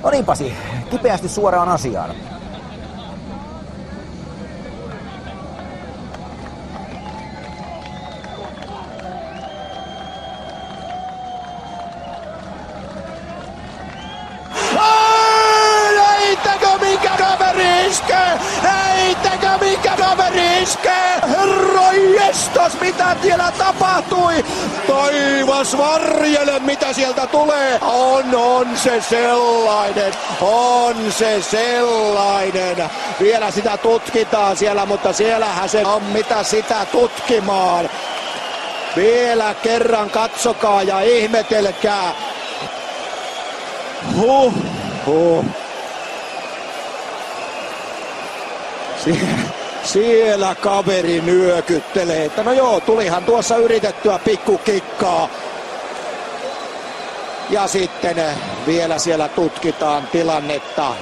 No niin Pasi, kipeästi suoraan asiaan. Heittäkö mikä kaveri iskee? Herranjestas, mitä siellä tapahtui? Taivas varjele, mitä sieltä tulee. On se sellainen. On se sellainen. Vielä sitä tutkitaan siellä, mutta siellähän se on mitä sitä tutkimaan. Vielä kerran katsokaa ja ihmetelkää. Siellä kaveri nyökyttelee, että no joo, tulihan tuossa yritettyä pikkukikkaa. Ja sitten vielä siellä tutkitaan tilannetta.